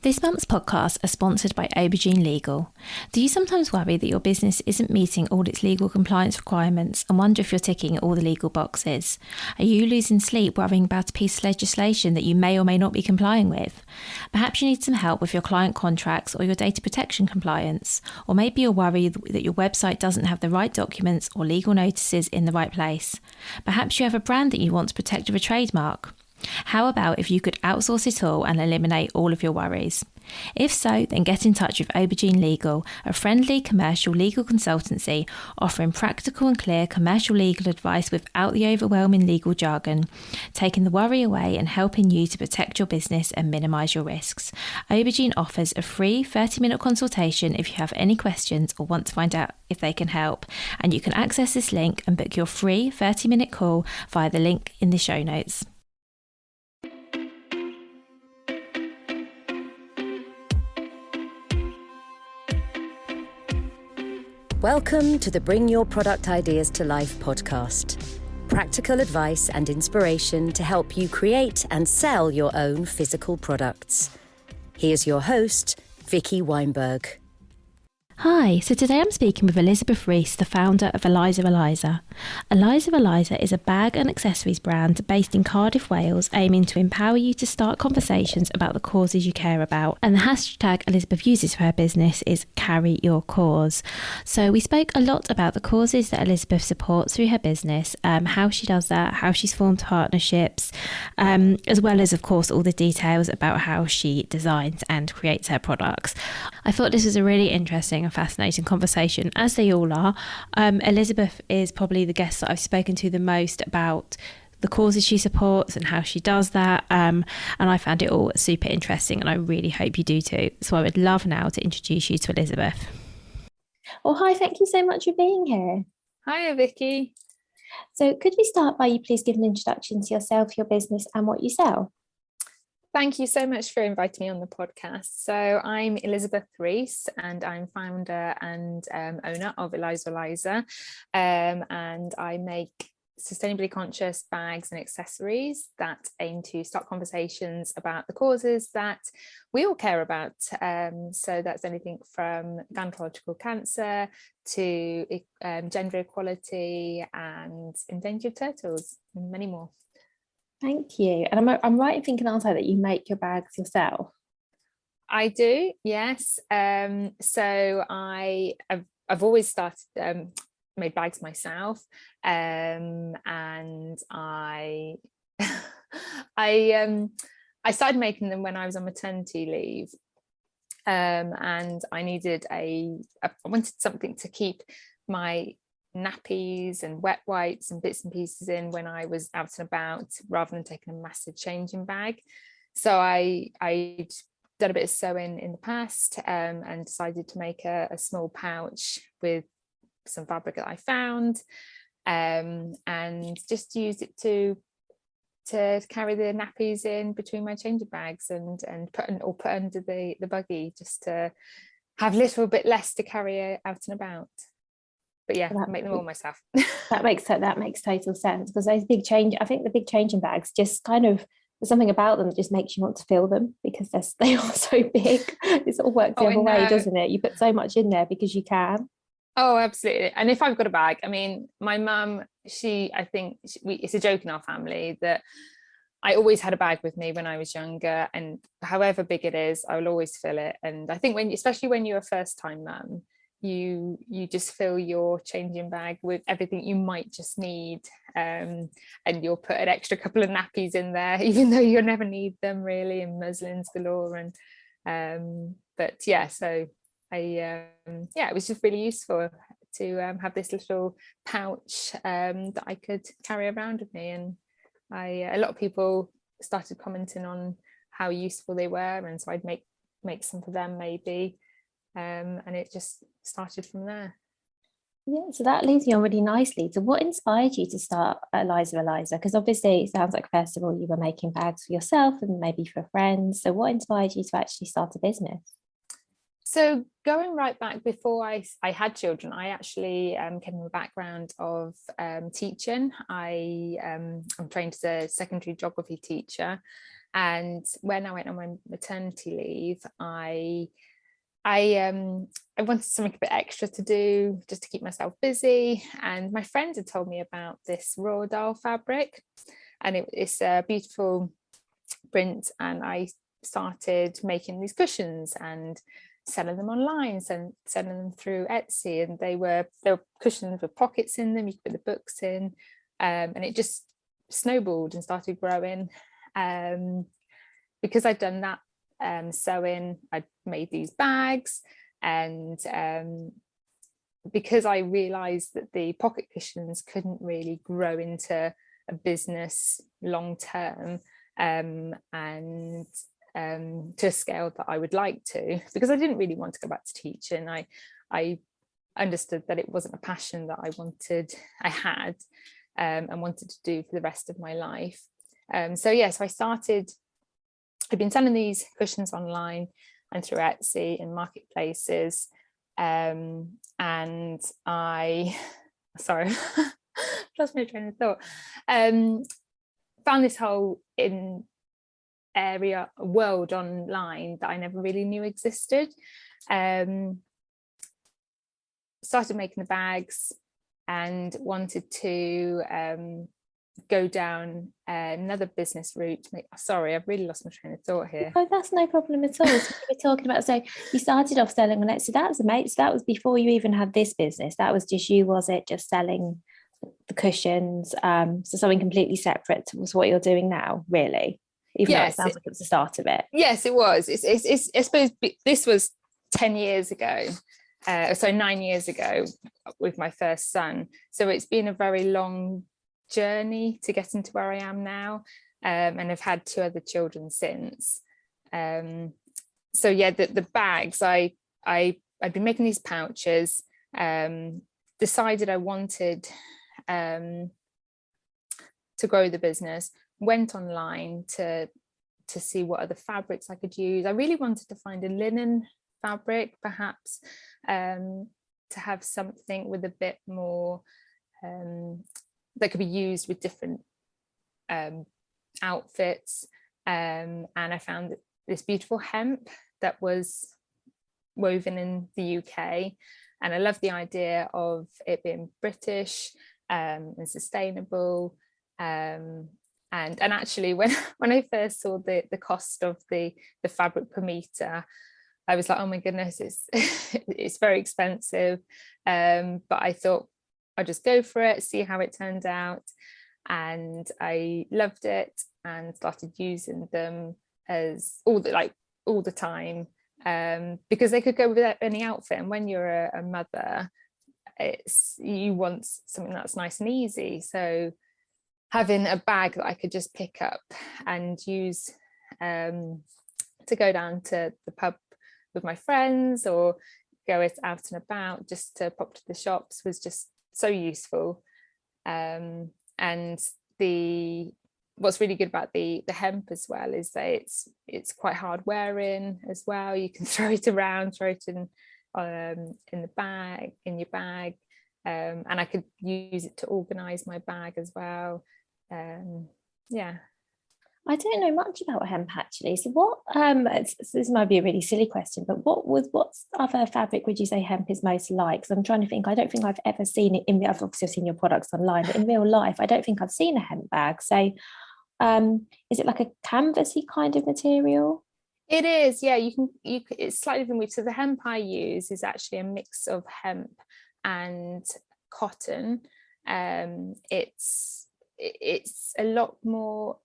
This month's podcasts are sponsored by Aubergine Legal. Do you sometimes worry that your business isn't meeting all its legal compliance requirements and wonder if you're ticking all the legal boxes? Are you losing sleep worrying about a piece of legislation that you may or may not be complying with? Perhaps you need some help with your client contracts or your data protection compliance. Or maybe you're worried that your website doesn't have the right documents or legal notices in the right place. Perhaps you have a brand that you want to protect with a trademark. How about if you could outsource it all and eliminate all of your worries? If so, then get in touch with Aubergine Legal, a friendly commercial legal consultancy offering practical and clear commercial legal advice without the overwhelming legal jargon, taking the worry away and helping you to protect your business and minimise your risks. Aubergine offers a free 30-minute consultation if you have any questions or want to find out if they can help, and you can access this link and book your free 30-minute call via the link in the show notes. Welcome to the Bring Your Product Ideas to Life podcast. Practical advice and inspiration to help you create and sell your own physical products. Here's your host, Vicky Weinberg. Hi, so today I'm speaking with Elizabeth Rees, the founder of Eliza Eliza. Eliza Eliza is a bag and accessories brand based in Cardiff, Wales, aiming to empower you to start conversations about the causes you care about. And the hashtag Elizabeth uses for her business is Carry Your Cause. So we spoke a lot about the causes that Elizabeth supports through her business, how she does that, how she's formed partnerships, as well as, of course, all the details about how she designs and creates her products. I thought this was a really interesting and fascinating conversation, as they all are. Elizabeth is probably the guest that I've spoken to the most about the causes she supports and how she does that, and I found it all super interesting, and I really hope you do too. So I would love now to introduce you to Elizabeth. Well, hi, thank you so much for being here. Hiya, Vicky. So could we start by you please give an introduction to yourself, your business and what you sell? Thank you so much for inviting me on the podcast. So I'm Elizabeth Rees, and I'm founder and owner of Eliza Eliza, and I make sustainably conscious bags and accessories that aim to start conversations about the causes that we all care about. So that's anything from gynecological cancer to gender equality and endangered turtles and many more. Thank you. And I'm right in thinking also that you make your bags yourself. I do, yes. So I've always started made bags myself, and I I started making them when I was on maternity leave, and I needed I wanted something to keep my nappies and wet wipes and bits and pieces in when I was out and about, rather than taking a massive changing bag. So I'd done a bit of sewing in the past, and decided to make a small pouch with some fabric that I found, and just used it to carry the nappies in between my changing bags and put under the buggy, just to have a little bit less to carry out and about. But yeah, I make them all myself. that makes total sense, because those I think the big changing bags just kind of, there's something about them that just makes you want to fill them, because they are so big. It sort of works the other way, doesn't it? You put so much in there because you can. Oh, absolutely. And if I've got a bag, I mean, my mum, it's a joke in our family that I always had a bag with me when I was younger, and however big it is, I will always fill it. And I think especially when you're a first time mum, you just fill your changing bag with everything you might just need, and you'll put an extra couple of nappies in there, even though you'll never need them really, and muslins galore. And but yeah, so it was just really useful to have this little pouch that I could carry around with me. And a lot of people started commenting on how useful they were, and so I'd make some for them maybe, and it just started from there. Yeah, so that leads me on really nicely to what inspired you to start Eliza Eliza, because obviously it sounds like first of all you were making bags for yourself and maybe for friends. So what inspired you to actually start a business? So going right back before I had children, I actually came from a background of teaching. I'm trained as a secondary geography teacher, And when I went on my maternity leave, I wanted something a bit extra to do just to keep myself busy. And my friend had told me about this raw doll fabric, and it's a beautiful print. And I started making these cushions and selling them online, and selling them through Etsy. And they were cushions with pockets in them, you could put the books in, and it just snowballed and started growing. Because I'd done that sewing, I'd made these bags, and because I realized that the pocket cushions couldn't really grow into a business long term, and to a scale that I would like to, because I didn't really want to go back to teaching. I understood that it wasn't a passion that I had and wanted to do for the rest of my life. So I started. I've been selling these cushions online and through Etsy and marketplaces, and sorry, lost my train of thought. Found this whole world online that I never really knew existed. Started making the bags and wanted to go down another business route. Sorry, I've really lost my train of thought here. Oh, that's no problem at all. So we're talking about, so you started off selling on Etsy. So that's amazing. So that was before you even had this business. That was just you, was it? Just selling the cushions. So something completely separate to what you're doing now, really. Even though it sounds like it was the start of it. Yes, it was. It's I suppose this was 10 years ago. So 9 years ago with my first son. So it's been a very long journey to get into where I am now, and I've had 2 other children since. So yeah, the bags, I'd been making these pouches, decided I wanted to grow the business, went online to see what other fabrics I could use. I really wanted to find a linen fabric, perhaps, to have something with a bit more that could be used with different outfits, and I found this beautiful hemp that was woven in the UK, and I love the idea of it being British and sustainable, and actually when I first saw the cost of the fabric per meter, I was like, oh my goodness, it's very expensive, but I thought I'll just go for it, see how it turned out. And I loved it and started using them as all the time, because they could go with any outfit. And when you're a mother, you want something that's nice and easy. So having a bag that I could just pick up and use to go down to the pub with my friends, or go out and about, just to pop to the shops, was just so useful. And what's really good about the hemp as well is that it's quite hard wearing as well. You can throw it around, throw it in your bag, and I could use it to organize my bag as well. I don't know much about hemp, actually. So what, this might be a really silly question, but what other fabric would you say hemp is most like? So I'm trying to think. I don't think I've ever seen it I've obviously seen your products online, but in real life, I don't think I've seen a hemp bag. So is it like a canvasy kind of material? It is, yeah. It's slightly different. So the hemp I use is actually a mix of hemp and cotton. It's a lot more.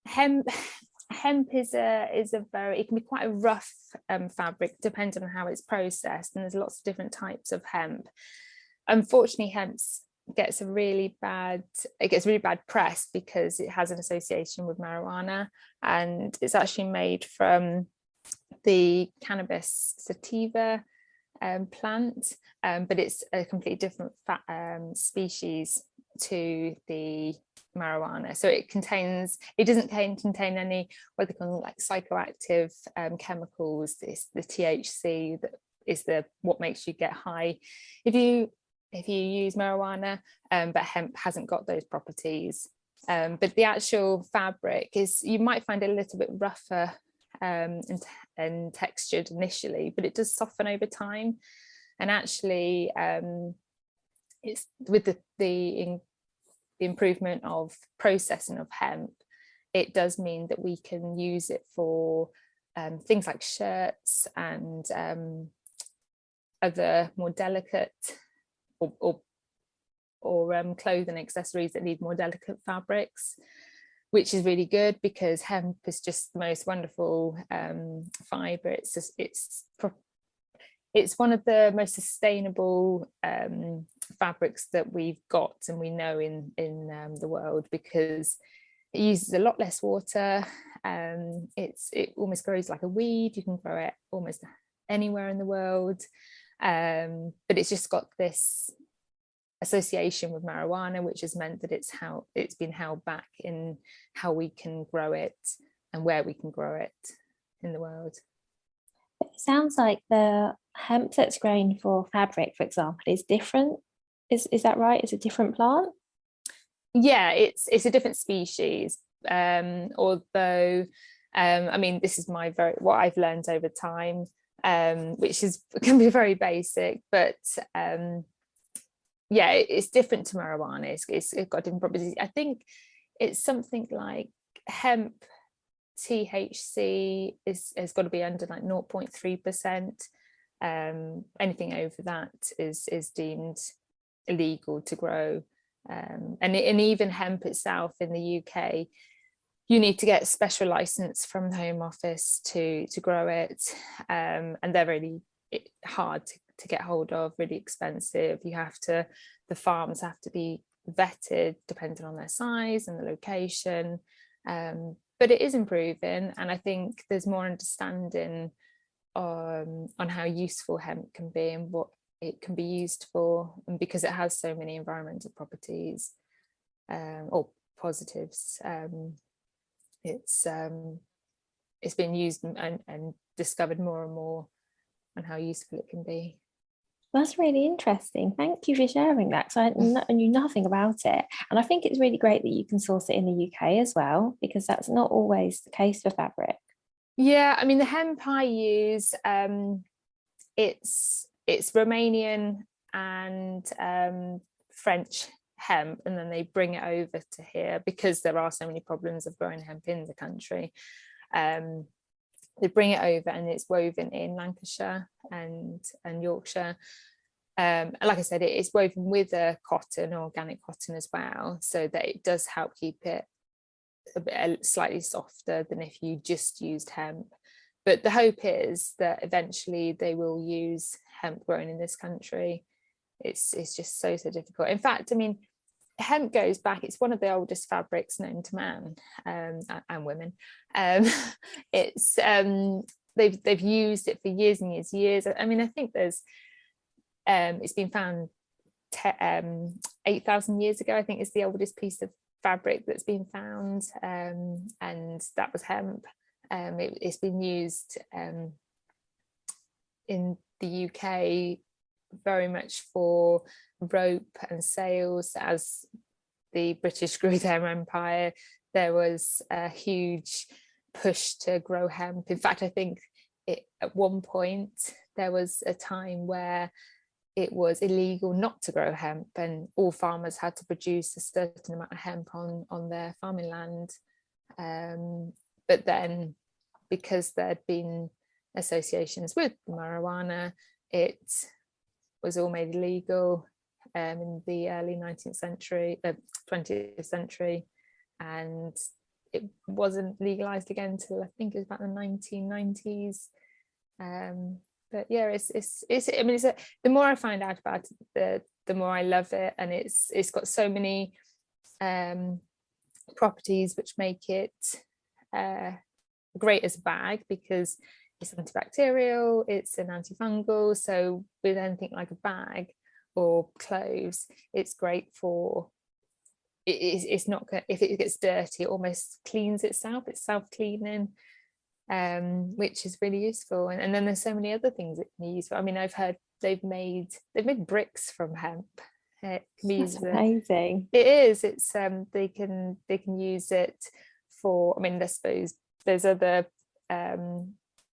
Hemp is a very, it can be quite a rough fabric, depending on how it's processed, and there's lots of different types of hemp. Unfortunately, hemp gets really bad press because it has an association with marijuana, and it's actually made from the cannabis sativa plant, but it's a completely different species to the marijuana. So it doesn't contain any what they call like psychoactive chemicals. It's the THC that is what makes you get high if you use marijuana, but hemp hasn't got those properties. But the actual fabric is, you might find it a little bit rougher and textured initially, but it does soften over time. And actually, it's with the improvement of processing of hemp, it does mean that we can use it for things like shirts and other more delicate or clothing accessories that need more delicate fabrics, which is really good because hemp is just the most wonderful fibre. It's one of the most sustainable fabrics that we've got and we know in the world, because it uses a lot less water. It almost grows like a weed. You can grow it almost anywhere in the world, but it's just got this association with marijuana, which has meant that it's been held back in how we can grow it and where we can grow it in the world. It sounds like the hemp that's grown for fabric, for example, is different. Is that right? It's a different plant? Yeah, it's a different species. Although, I mean, this is what I've learned over time, which can be very basic, but yeah, it's different to marijuana. It's got different properties. I think it's something like hemp THC has got to be under like 0.3%. Anything over that is deemed illegal to grow. And even hemp itself in the UK, you need to get a special license from the Home Office to grow it, and they're really hard to get hold of, really expensive. The farms have to be vetted depending on their size and the location, but it is improving, and I think there's more understanding on how useful hemp can be and what it can be used for, and because it has so many environmental properties or positives, it's been used and discovered more and more on how useful it can be. That's really interesting. Thank you for sharing that, because I knew nothing about it. And I think it's really great that you can source it in the UK as well, because that's not always the case for fabric. Yeah, I mean, the hemp I use, it's Romanian and French hemp, and then they bring it over to here because there are so many problems of growing hemp in the country. They bring it over and it's woven in Lancashire and Yorkshire. Like I said, it's woven with a cotton, organic cotton as well, so that it does help keep it a bit slightly softer than if you just used hemp. But the hope is that eventually they will use hemp grown in this country. It's just so difficult. In fact, I mean, hemp goes back, it's one of the oldest fabrics known to man, and women. It's they've used it for years and years. I mean, I think there's it's been found 8,000 years ago, I think, is the oldest piece of fabric that's been found, and that was hemp. It's been used in the UK very much for rope and sails. As the British grew their empire, there was a huge push to grow hemp. In fact, I think at one point there was a time where it was illegal not to grow hemp, and all farmers had to produce a certain amount of hemp on their farming land. But then, because there'd been associations with marijuana, it was all made illegal in the early 19th century, 20th century, and it wasn't legalized again until I think it was about the 1990s. But yeah, I mean, the more I find out about it, the more I love it, and it's got so many properties which make it great as a bag, because it's antibacterial, it's an antifungal. So with anything like a bag or clothes, it's great for it's not, if it gets dirty, it almost cleans itself, it's self-cleaning, which is really useful. And then there's so many other things it can be used for. I mean, I've heard they've made bricks from hemp, It can be used amazing. It is. It's they can use it for. I mean, I suppose there's other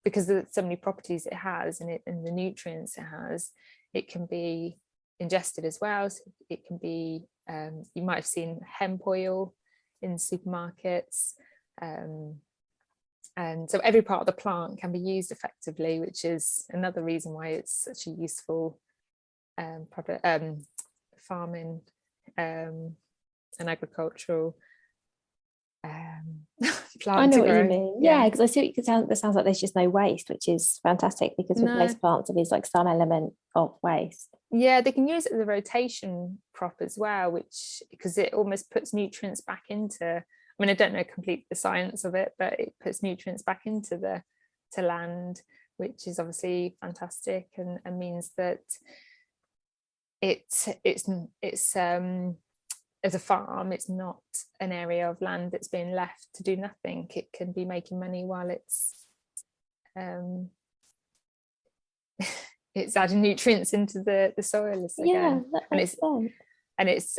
because there's so many properties it has, and the nutrients it has, it can be ingested as well. So it can be. You might have seen hemp oil in supermarkets. And so every part of the plant can be used effectively, which is another reason why it's such a useful product, farming and agricultural plant. I know to what grow. you mean. Yeah, because I see it sounds like there's just no waste, which is fantastic, because with most plants there is like some element of waste. Yeah, they can use it as a rotation crop as well, which because it almost puts nutrients back into. I mean, I don't know complete the science of it, but it puts nutrients back into to land, which is obviously fantastic, and means that it's as a farm, it's not an area of land that's being left to do nothing. It can be making money while it's it's adding nutrients into the soil again. That makes sense. And it's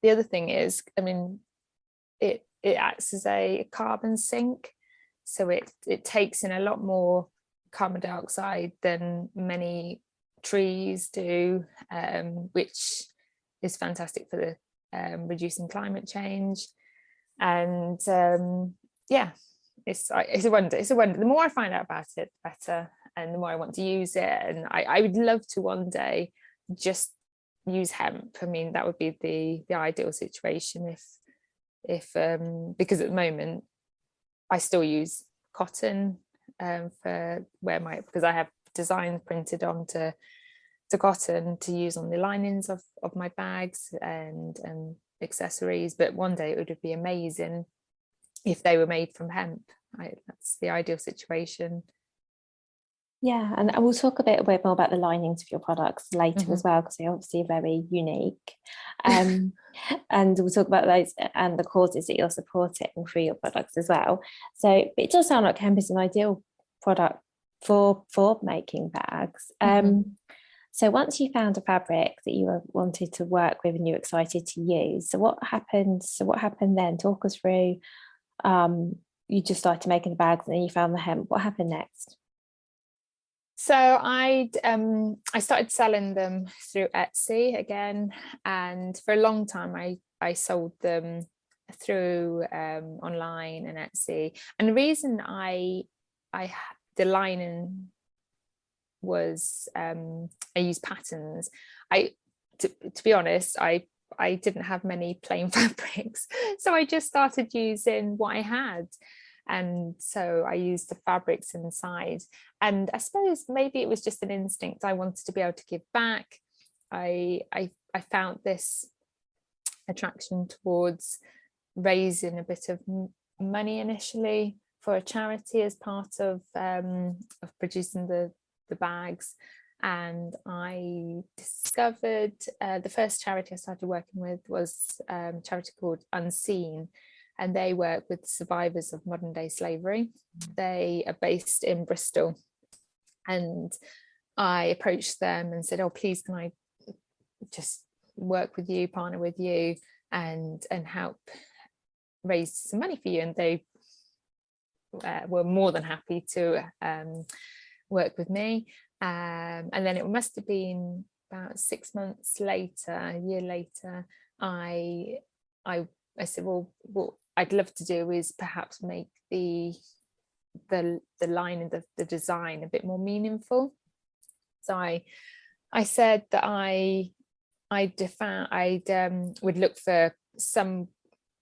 the other thing is, I mean, it acts as a carbon sink, so it takes in a lot more carbon dioxide than many trees do, which is fantastic for the reducing climate change. And yeah, it's a wonder. It's a wonder. The more I find out about it, the better, and the more I want to use it. And I would love to one day just use hemp. I mean, that would be the ideal situation if because at the moment I still use cotton for because I have designs printed onto cotton to use on the linings of my bags and accessories. But one day it would be amazing if they were made from hemp. That's the ideal situation. Yeah, and we'll talk a bit more about the linings of your products later as well, because they're obviously very unique. And we'll talk about those and the causes that you're supporting through your products as well. So it does sound like hemp is an ideal product for making bags. So once you found a fabric that you wanted to work with and you were excited to use, so what happened then? Talk us through. You just started making the bags and then you found the hemp. What happened next? So I started selling them through Etsy again, and for a long time I sold them through online and Etsy. And the reason the lining was I used patterns. To be honest, I didn't have many plain fabrics, so I just started using what I had. And so I used the fabrics inside, and I suppose maybe it was just an instinct. I wanted to be able to give back. I found this attraction towards raising a bit of money initially for a charity as part of producing the bags. And I discovered the first charity I started working with was a charity called Unseen, and they work with survivors of modern day slavery. They are based in Bristol, and I approached them and said, oh, please, can I just work with you, partner with you, and help raise some money for you? And they were more than happy to work with me. And then it must have been about 6 months later, a year later, I said, well, what I'd love to do is perhaps make the line and the design a bit more meaningful. So I said that I'd would look for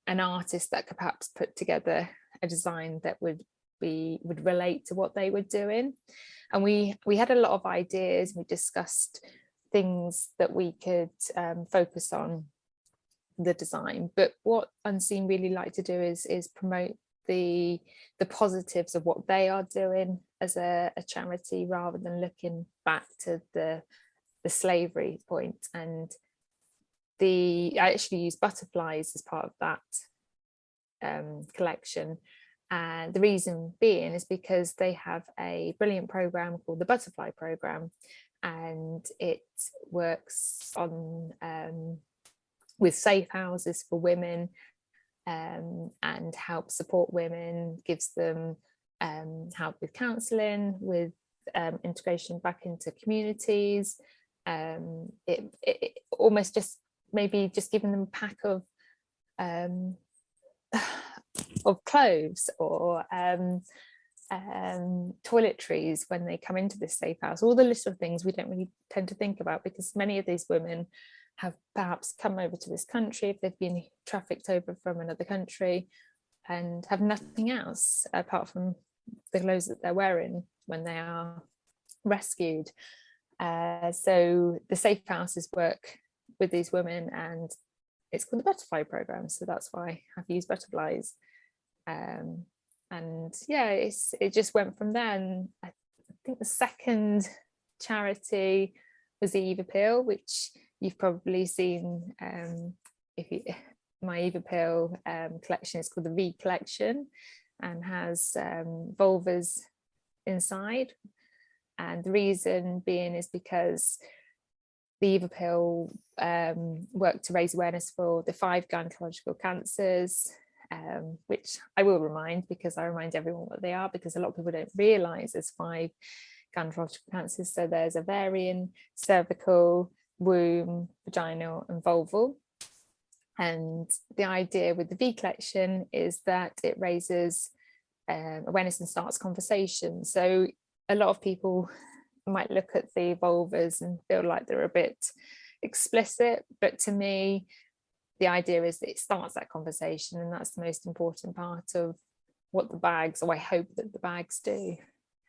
an artist that could perhaps put together a design that would relate to what they were doing. And we had a lot of ideas. We discussed things that we could focus on the design, but what Unseen really like to do is promote the positives of what they are doing as a charity, rather than looking back to the slavery point. And I actually use butterflies as part of that collection, And the reason being is because they have a brilliant program called the Butterfly Program, and it works on with safe houses for women, and helps support women, gives them help with counselling, with integration back into communities. It almost just maybe just giving them a pack of clothes or toiletries when they come into this safe house, all the little things we don't really tend to think about, because many of these women have perhaps come over to this country, if they've been trafficked over from another country, and have nothing else apart from the clothes that they're wearing when they are rescued. So the safe houses work with these women, and it's called the Butterfly Program, so that's why I've used butterflies. And yeah, it just went from there. And I think the second charity was the Eve Appeal, which you've probably seen. My Eve Appeal collection is called the V Collection, and has vulvas inside. And the reason being is because the Eve Appeal work to raise awareness for the 5 gynecological cancers, which I will remind, because I remind everyone what they are, because a lot of people don't realise there's 5 gynecological cancers. So there's ovarian, cervical, womb, vaginal and vulval. And the idea with the V Collection is that it raises awareness and starts conversation. So a lot of people might look at the vulvas and feel like they're a bit explicit, but to me the idea is that it starts that conversation, and that's the most important part of what the bags, or I hope that the bags do.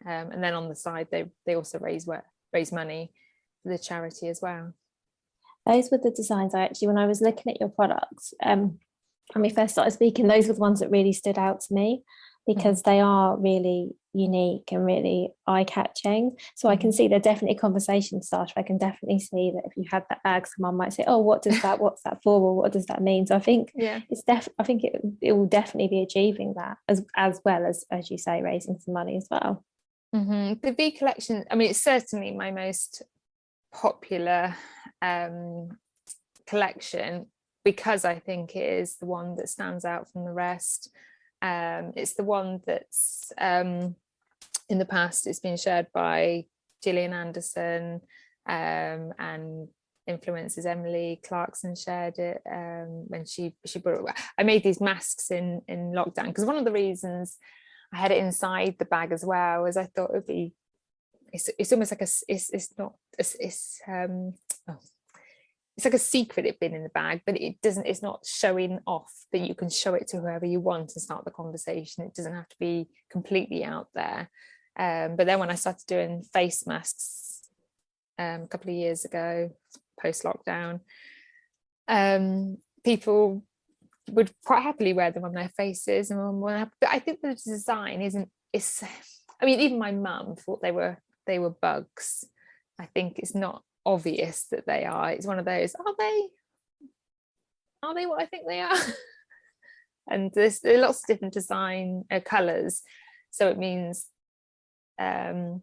And then on the side they also raise money for the charity as well. Those were the designs when I was looking at your products, when we first started speaking, those were the ones that really stood out to me, because they are really unique and really eye-catching. So I can see they're definitely a conversation starter. I can definitely see that if you had that bag, someone might say, oh, what's that for, or what does that mean? So I think I think it will definitely be achieving that, as well as you say, raising some money as well. The V Collection, I mean, it's certainly my most popular collection, because I think it is the one that stands out from the rest. It's the one that's in the past it's been shared by Gillian Anderson, and influencers Emily Clarkson shared it when she brought it. I made these masks in lockdown, because one of the reasons I had it inside the bag as well is I thought it would be, it's almost like it's like a secret it being in the bag, but it's not showing off, that you can show it to whoever you want and start the conversation. It doesn't have to be completely out there. But then when I started doing face masks a couple of years ago, post lockdown, people would quite happily wear them on their faces, but I think the design I mean, even my mum thought they were bugs. I think it's not obvious that they are. It's one of those, are they what I think they are? And there are lots of different design colors, so it means it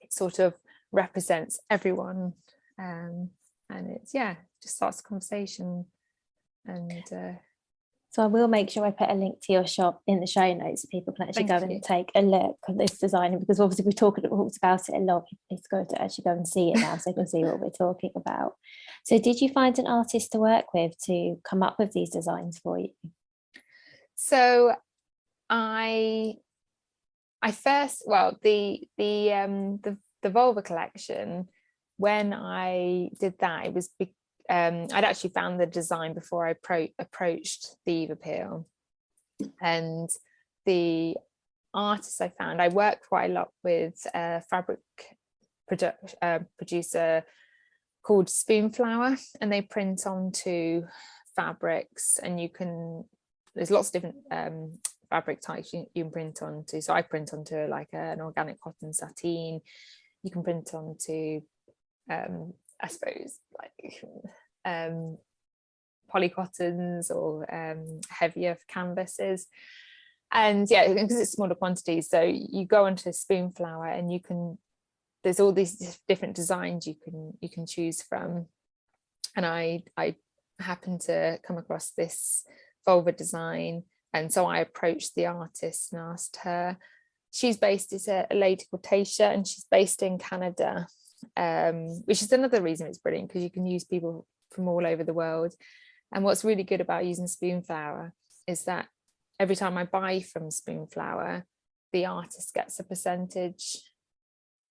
sort of represents everyone, and it's just starts a conversation. And so I will make sure I put a link to your shop in the show notes so people can actually go and take a look at this design, because obviously we've talked about it a lot. People need to go to actually go and see it now, so they can see what we're talking about. So did you find an artist to work with to come up with these designs for you? So I first, the vulva collection, when I did that, it was I'd actually found the design before I approached the Eve Appeal. And the artists I found, I worked quite a lot with a fabric producer called Spoonflower, and they print onto fabrics, and there's lots of different fabric types you can print onto. So I print onto like an organic cotton sateen. You can print onto I suppose like polycottons or heavier canvases. And yeah, because it's smaller quantities, so you go onto Spoonflower and there's all these different designs you can choose from. And I happened to come across this vulva design, and so I approached the artist and asked her. She's based, it's a lady called Tasha, and she's based in Canada, which is another reason it's brilliant, because you can use people from all over the world. And what's really good about using Spoonflower is that every time I buy from Spoonflower, the artist gets a percentage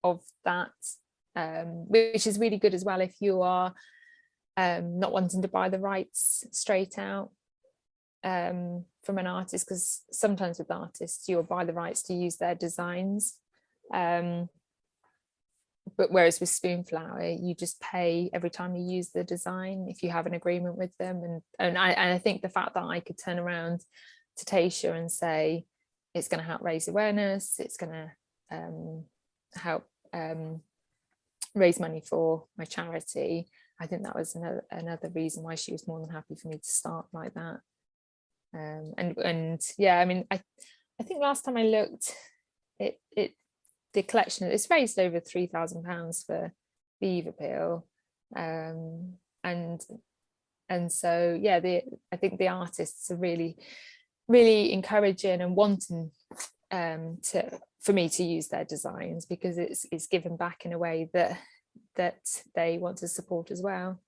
of that, which is really good as well if you are not wanting to buy the rights straight out from an artist, because sometimes with artists you'll buy the rights to use their designs, but whereas with Spoonflower you just pay every time you use the design if you have an agreement with them. And I think the fact that I could turn around to Tasha and say it's going to help raise awareness, it's going to help raise money for my charity, I think that was another reason why she was more than happy for me to start like that. And yeah, I mean, I think last time I looked, the collection, it's raised over £3,000 for the Eva Peel, and so yeah, I think the artists are really encouraging and wanting for me to use their designs, because it's given back in a way that they want to support as well.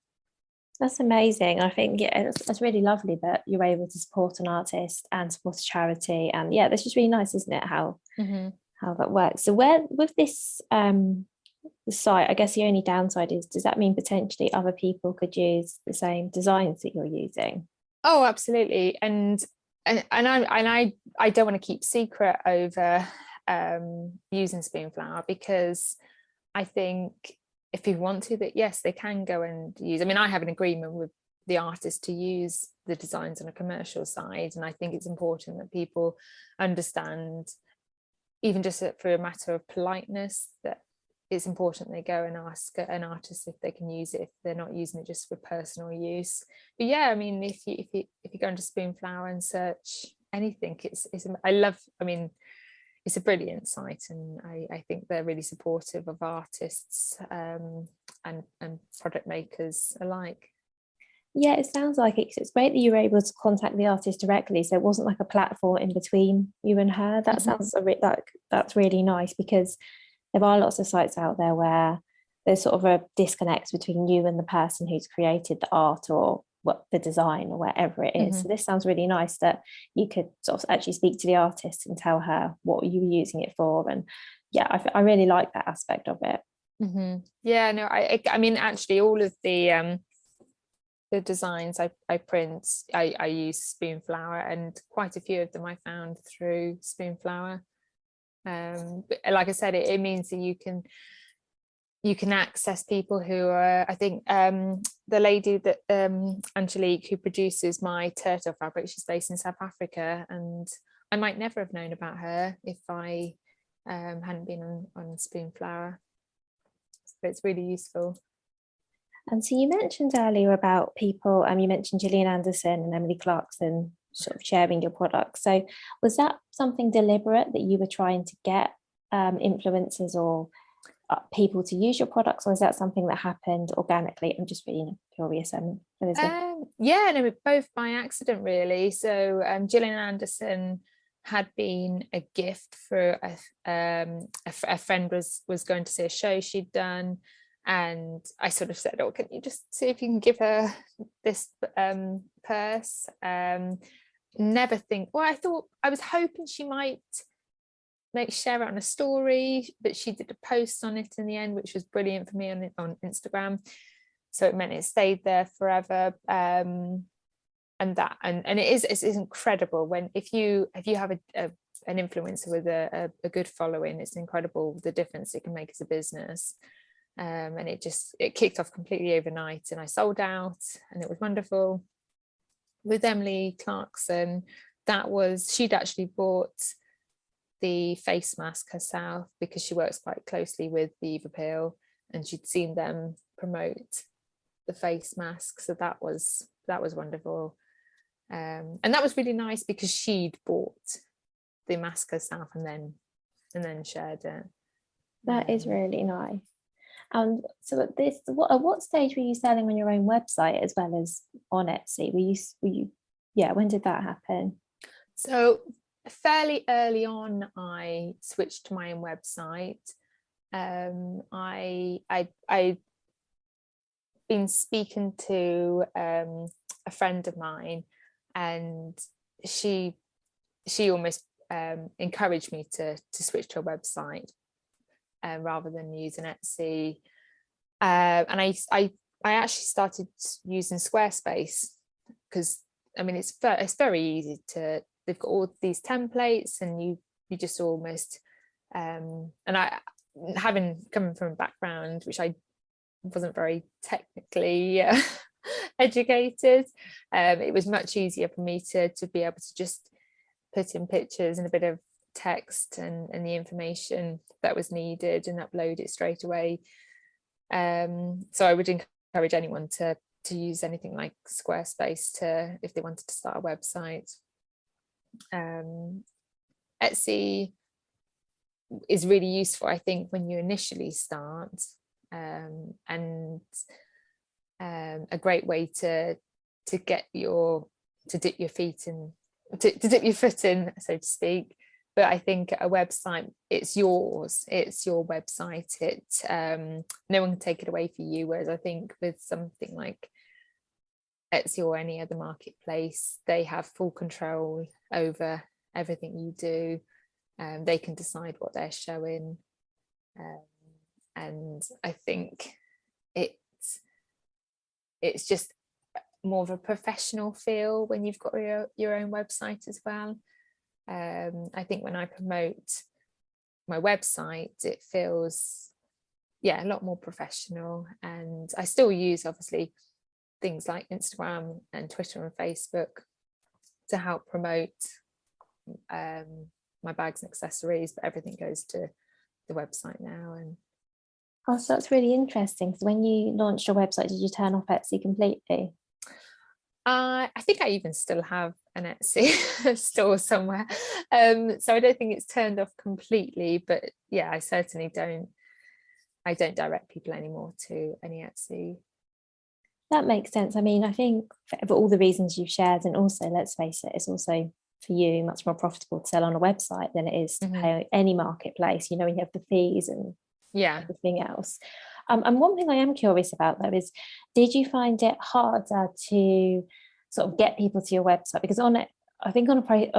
That's amazing. I think it's really lovely that you're able to support an artist and support a charity. And yeah, that's just really nice, isn't it? How that works. So where with this the site, I guess the only downside is, does that mean potentially other people could use the same designs that you're using? Oh, absolutely. And I don't want to keep secret over using Spoonflower, because I think if people want to, that yes, they can go and use. I mean, I have an agreement with the artist to use the designs on a commercial side, and I think it's important that people understand, even just for a matter of politeness, that it's important they go and ask an artist if they can use it, if they're not using it just for personal use. But yeah, I mean, if you go into Spoonflower and search anything, I mean, it's a brilliant site, and I think they're really supportive of artists and product makers alike. Yeah, it sounds like it. It's great that you were able to contact the artist directly, so it wasn't like a platform in between you and her. That sounds that's really nice, because there are lots of sites out there where there's sort of a disconnect between you and the person who's created the art or what the design or wherever it is. So this sounds really nice that you could sort of actually speak to the artist and tell her what you were using it for. And yeah, I really like that aspect of it. Yeah, no, I mean, actually all of the designs I print, I use Spoonflower, and quite a few of them I found through Spoonflower. But like I said, it means that you can access people who are, I think the lady that Angelique, who produces my turtle fabric, she's based in South Africa, and I might never have known about her if I hadn't been on Spoonflower. So it's really useful. And so you mentioned earlier about people, you mentioned Gillian Anderson and Emily Clarkson sort of sharing your products. So was that something deliberate, that you were trying to get influencers or people to use your products, or is that something that happened organically? I'm just being curious. Yeah, no, both by accident really. So Gillian Anderson had been a gift for a friend was going to see a show she'd done, and I sort of said, oh, can you just see if you can give her this purse? Never think, well, I was hoping she might share it on a story, but she did a post on it in the end, which was brilliant for me on Instagram. So it meant it stayed there forever. And it's incredible when if you have an influencer with a good following, it's incredible the difference it can make as a business. And it kicked off completely overnight, and I sold out, and it was wonderful. With Emily Clarkson, she'd actually bought the face mask herself, because she works quite closely with the Eva Peel, and she'd seen them promote the face mask, so that was wonderful. And that was really nice, because she'd bought the mask herself and then shared it. That is really nice. And so at what stage were you selling on your own website as well as on Etsy? Were you when did that happen? So fairly early on, I switched to my own website. I'd been speaking to a friend of mine, and she almost encouraged me to switch to a website rather than use an Etsy. And I actually started using Squarespace because, I mean, it's very easy to. They've got all these templates, and you just almost and I, coming from a background which I wasn't very technically educated, it was much easier for me to be able to just put in pictures and a bit of text and the information that was needed and upload it straight away. So I would encourage anyone to use anything like Squarespace if they wanted to start a website. Etsy is really useful, I think, when you initially start, and a great way to dip your foot in, so to speak. But I think a website, it's your website. No one can take it away for you, whereas I think with something like Etsy or any other marketplace, they have full control over everything you do. They can decide what they're showing, and I think it's just more of a professional feel when you've got your own website as well. I think when I promote my website, it feels a lot more professional, and I still use obviously things like Instagram and Twitter and Facebook to help promote my bags and accessories, but everything goes to the website now. And so that's really interesting. So when you launched your website, did you turn off Etsy completely? I think I even still have an Etsy store somewhere, so I don't think it's turned off completely, but I certainly don't direct people anymore to any Etsy. That makes sense. I mean, I think for all the reasons you've shared, and also, let's face it, it's also for you much more profitable to sell on a website than it is to pay any marketplace, when you have the fees and everything else. And one thing I am curious about, though, is did you find it harder to sort of get people to your website? Because on a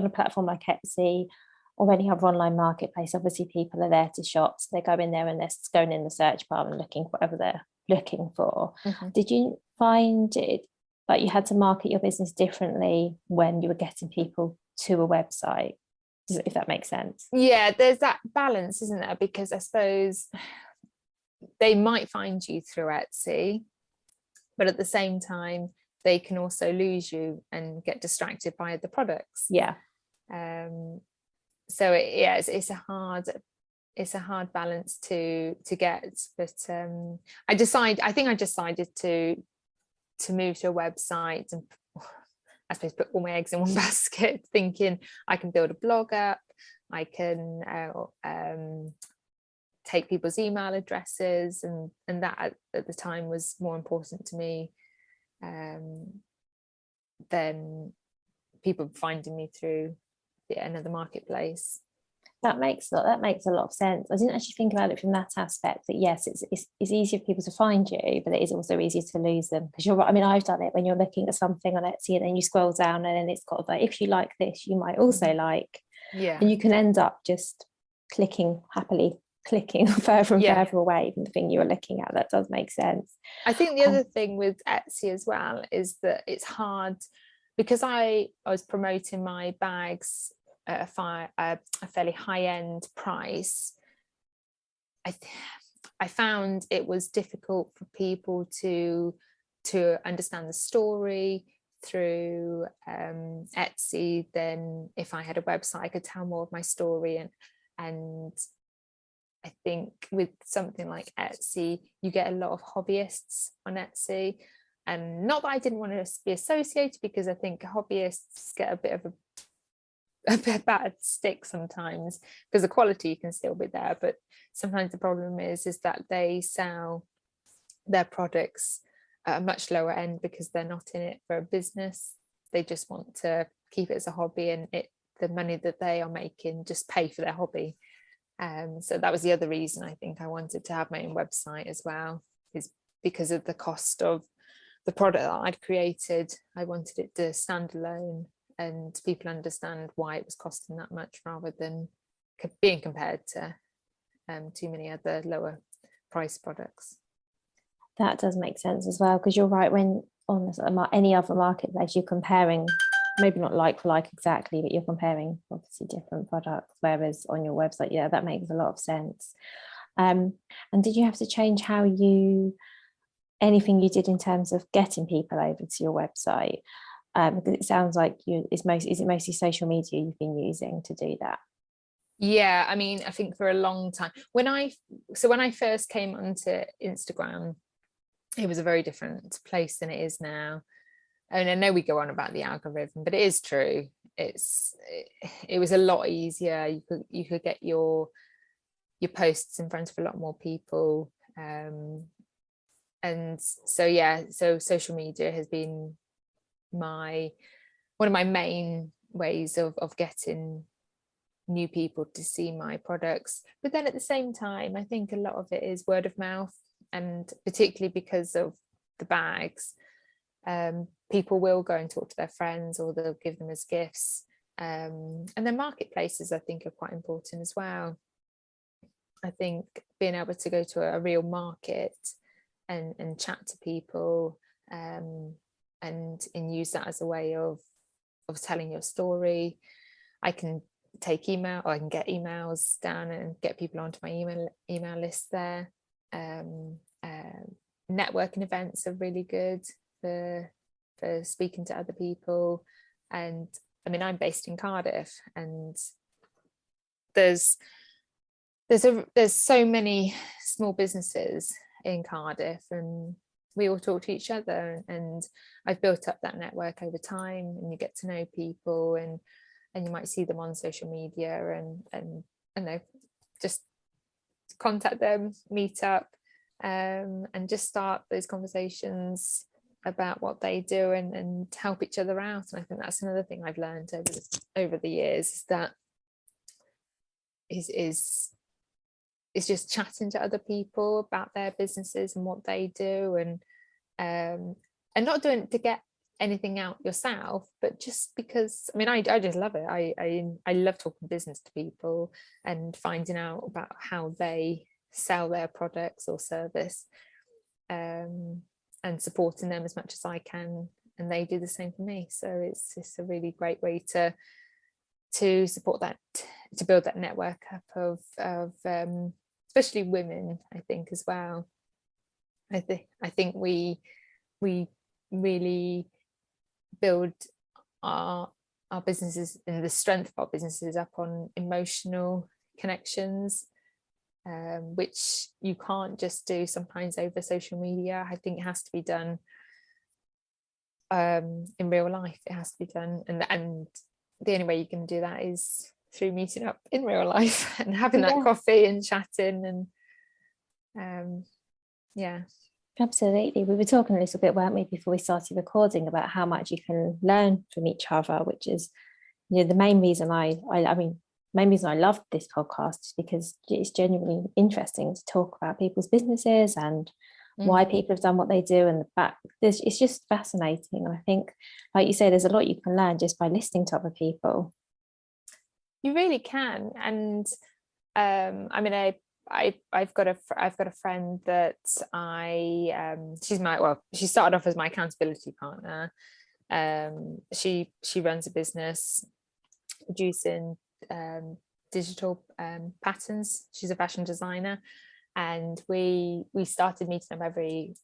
platform like Etsy or any other online marketplace, obviously people are there to shop, so they go in there and they're going in the search bar and looking for whatever they're looking for. Did you find it like you had to market your business differently when you were getting people to a website, if that makes sense? There's that balance, isn't there? Because I suppose they might find you through Etsy, but at the same time they can also lose you and get distracted by the products. So it's a hard balance to get, but I think I decided to move to a website and I suppose put all my eggs in one basket, thinking I can build a blog up, I can take people's email addresses, and that at the time was more important to me than people finding me through another marketplace. That makes a lot of sense. I didn't actually think about it from that aspect, that yes, it's easier for people to find you, but it is also easier to lose them, because you're right. I mean, I've done it when you're looking at something on Etsy and then you scroll down and then it's got like, if you like this, you might also like, and you can end up just happily clicking further and further away from the thing you were looking at. That does make sense. I think the other thing with Etsy as well is that it's hard, because I was promoting my bags at a fairly high-end price. I found it was difficult for people to understand the story through Etsy than if I had a website. I could tell more of my story, and I think with something like Etsy, you get a lot of hobbyists on Etsy, and not that I didn't want to be associated, because I think hobbyists get a bit of a bad stick sometimes, because the quality can still be there, but sometimes the problem is that they sell their products at a much lower end because they're not in it for a business. They just want to keep it as a hobby, and the money that they are making just pay for their hobby. So that was the other reason I think I wanted to have my own website as well, is because of the cost of the product that I'd created. I wanted it to stand alone and people understand why it was costing that much, rather than being compared to too many other lower price products. That does make sense as well, because you're right, when on any other marketplace you're comparing, maybe not like for like exactly, but you're comparing obviously different products, whereas on your website, yeah, that makes a lot of sense. And did you have to change anything you did in terms of getting people over to your website? Because it sounds like is it mostly social media you've been using to do that? Yeah, I mean, I think for a long time, when I first came onto Instagram, it was a very different place than it is now. And I know we go on about the algorithm, but it is true. It was a lot easier. You could get your posts in front of a lot more people. And so yeah, so social media has been one of my main ways of getting new people to see my products. But then at the same time, I think a lot of it is word of mouth, and particularly because of the bags, people will go and talk to their friends, or they'll give them as gifts. And then marketplaces, I think, are quite important as well. I think being able to go to a real market and chat to people, and use that as a way of telling your story. I can take email, or I can get emails down and get people onto my email list there. Networking events are really good for speaking to other people. And I mean, I'm based in Cardiff, and there's so many small businesses in Cardiff, and we all talk to each other, and I've built up that network over time, and you get to know people, and you might see them on social media, and know, just contact them, meet up, and just start those conversations about what they do, and help each other out. And I think that's another thing I've learned over the years, is that is just chatting to other people about their businesses and what they do, and not doing it to get anything out yourself, but just because, I mean, I just love it. I love talking business to people and finding out about how they sell their products or service, and supporting them as much as I can, and they do the same for me. So it's a really great way to support that, to build that network up of especially women, I think, as well. I think we really build our businesses and the strength of our businesses up on emotional connections, which you can't just do sometimes over social media. I think it has to be done in real life. It has to be done, and the only way you can do that is through meeting up in real life and having that coffee and chatting, and yeah. Absolutely. We were talking a little bit, weren't we, before we started recording, about how much you can learn from each other, which is, the main reason I love this podcast, is because it's genuinely interesting to talk about people's businesses and why people have done what they do, and the fact it's just fascinating. And I think, like you say, there's a lot you can learn just by listening to other people. You really can. And I mean, I've got a friend that she started off as my accountability partner. She runs a business producing digital patterns. She's a fashion designer, and we started meeting up every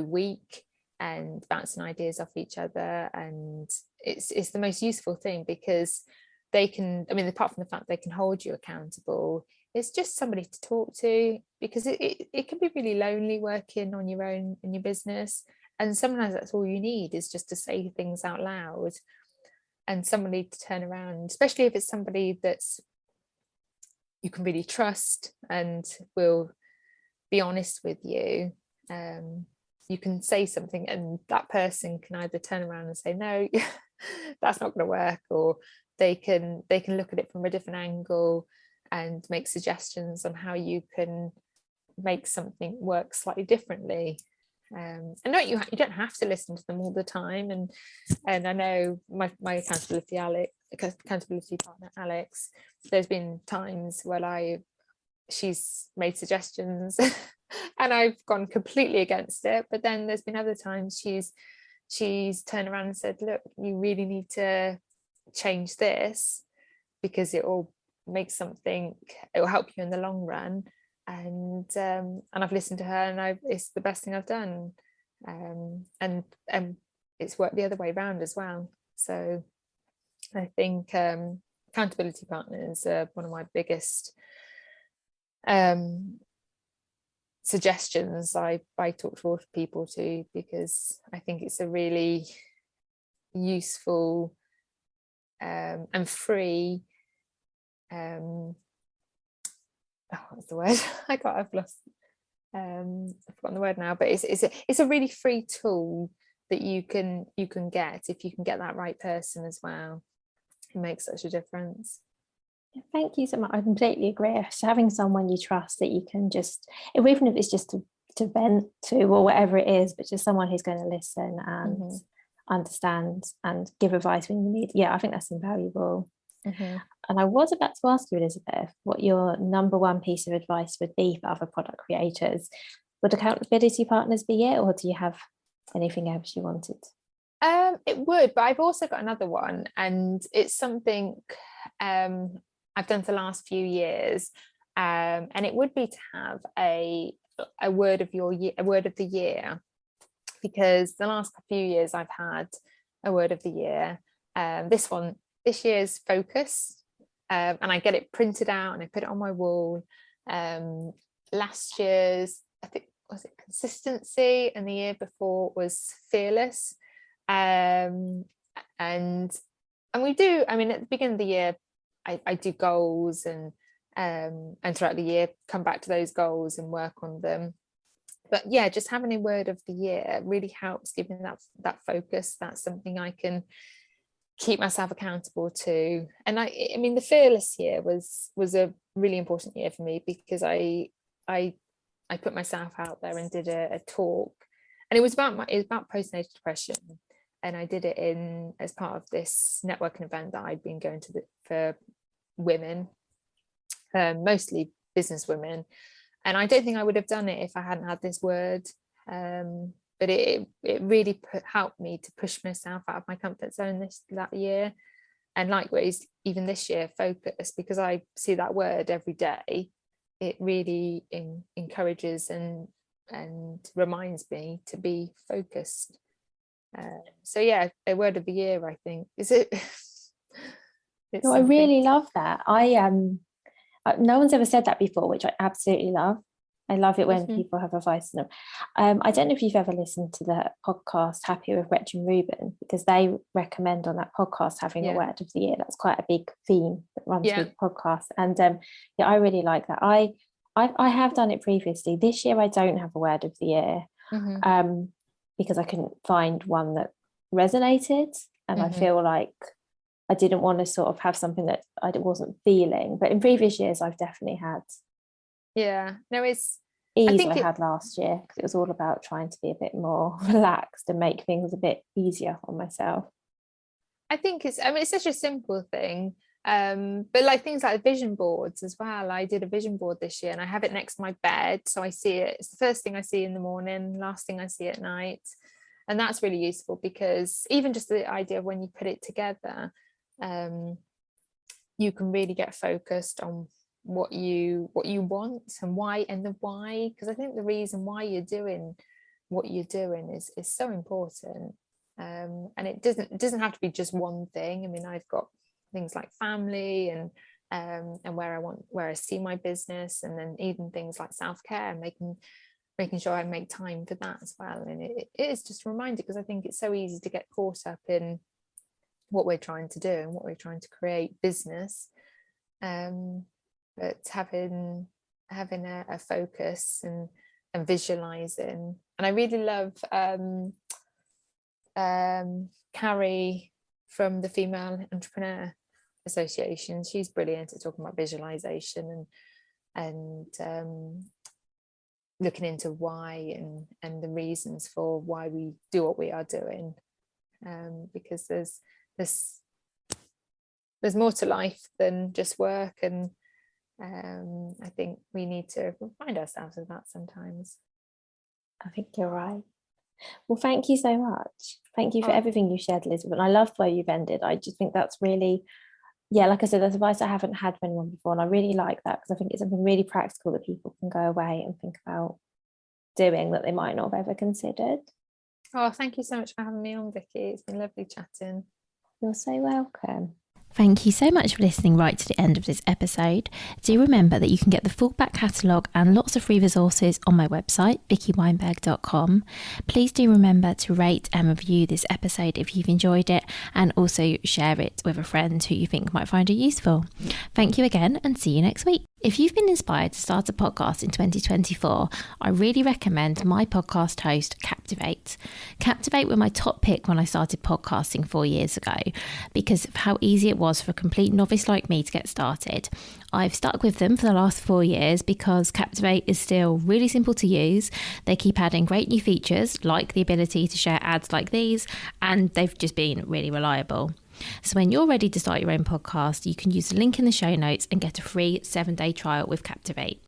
week and bouncing ideas off each other. And it's the most useful thing, because they can, I mean, apart from the fact they can hold you accountable, it's just somebody to talk to, because it can be really lonely working on your own in your business, and sometimes that's all you need, is just to say things out loud. and somebody to turn around, especially if it's somebody that's you can really trust and will be honest with you. You can say something and that person can either turn around and say, no, that's not going to work, or they can look at it from a different angle and make suggestions on how you can make something work slightly differently. And no, you don't have to listen to them all the time. And I know my accountability partner Alex, there's been times where she's made suggestions and I've gone completely against it, but then there's been other times she's turned around and said, look, you really need to change this because it will help you in the long run. And I've listened to her, and it's the best thing I've done, and it's worked the other way around as well. So I think accountability partners are one of my biggest suggestions I talk to people to, because I think it's a really useful and free what's the word? I've forgotten the word now, but it's a really free tool that you can get if you can get that right person as well. It makes such a difference. Thank you so much. I completely agree. So having someone you trust that you can just, even if it's just to vent to or whatever it is, but just someone who's going to listen and understand and give advice when you need. Yeah, I think that's invaluable. And I was about to ask you, Elizabeth, what your number one piece of advice would be for other product creators. Would accountability partners be it, or do you have anything else you wanted? It would, but I've also got another one, and it's something I've done for the last few years, and it would be to have a word of the year, because the last few years I've had a word of the year. This year's focus, and I get it printed out and I put it on my wall. Last year's, I think, was it consistency, and the year before was fearless. And we do, I mean, at the beginning of the year I do goals, and throughout the year come back to those goals and work on them. But yeah, just having a word of the year really helps, giving that focus. That's something I can keep myself accountable to. And I mean, the fearless year was a really important year for me, because I put myself out there and did a talk, and it was about postnatal depression, and I did it as part of this networking event that I'd been going to for women, mostly business women. And I don't think I would have done it if I hadn't had this word. But it really helped me to push myself out of my comfort zone that year. And likewise, even this year, focus, because I see that word every day. It really encourages and reminds me to be focused. So yeah, a word of the year, I think. Is it? No, I really love that. No one's ever said that before, which I absolutely love. I love it when people have advice to them. I don't know if you've ever listened to the podcast Happy with Reg and Ruben, because they recommend on that podcast having a word of the year. That's quite a big theme that runs through the podcast. And yeah, I really like that. I have done it previously. This year I don't have a word of the year, because I couldn't find one that resonated, and I feel like I didn't want to sort of have something that I wasn't feeling. But in previous years I've definitely had I had last year, because it was all about trying to be a bit more relaxed and make things a bit easier on myself. I think it's such a simple thing, but like things like vision boards as well. I did a vision board this year, and I have it next to my bed, so I see it. It's the first thing I see in the morning, last thing I see at night, and that's really useful, because even just the idea of when you put it together, you can really get focused on what you want and why, and the why, because I think the reason why you're doing what you're doing is so important. And it doesn't have to be just one thing. I mean, I've got things like family and where I see my business, and then even things like self-care, making sure I make time for that as well. And it is just a reminder, because I think it's so easy to get caught up in what we're trying to do and what we're trying to create business, but having a focus and visualizing. And I really love Carrie from the Female Entrepreneur Association. She's brilliant at talking about visualization and looking into why and the reasons for why we do what we are doing, because there's more to life than just work, and I think we need to remind ourselves of that sometimes. I think you're right. Well, thank you so much. Thank you for everything you shared, Elizabeth. And I loved where you've ended. I just think that's really, like I said, that's advice I haven't had from anyone before. And I really like that, because I think it's something really practical that people can go away and think about doing that they might not have ever considered. Oh, thank you so much for having me on, Vicky. It's been lovely chatting. You're so welcome. Thank you so much for listening right to the end of this episode. Do remember that you can get the full back catalogue and lots of free resources on my website, vickyweinberg.com. Please do remember to rate and review this episode if you've enjoyed it, and also share it with a friend who you think might find it useful. Thank you again, and see you next week. If you've been inspired to start a podcast in 2024, I really recommend my podcast host, Captivate. Captivate were my top pick when I started podcasting 4 years ago, because of how easy it was for a complete novice like me to get started. I've stuck with them for the last 4 years because Captivate is still really simple to use. They keep adding great new features, like the ability to share ads like these, and they've just been really reliable. So when you're ready to start your own podcast, you can use the link in the show notes and get a free 7-day trial with Captivate.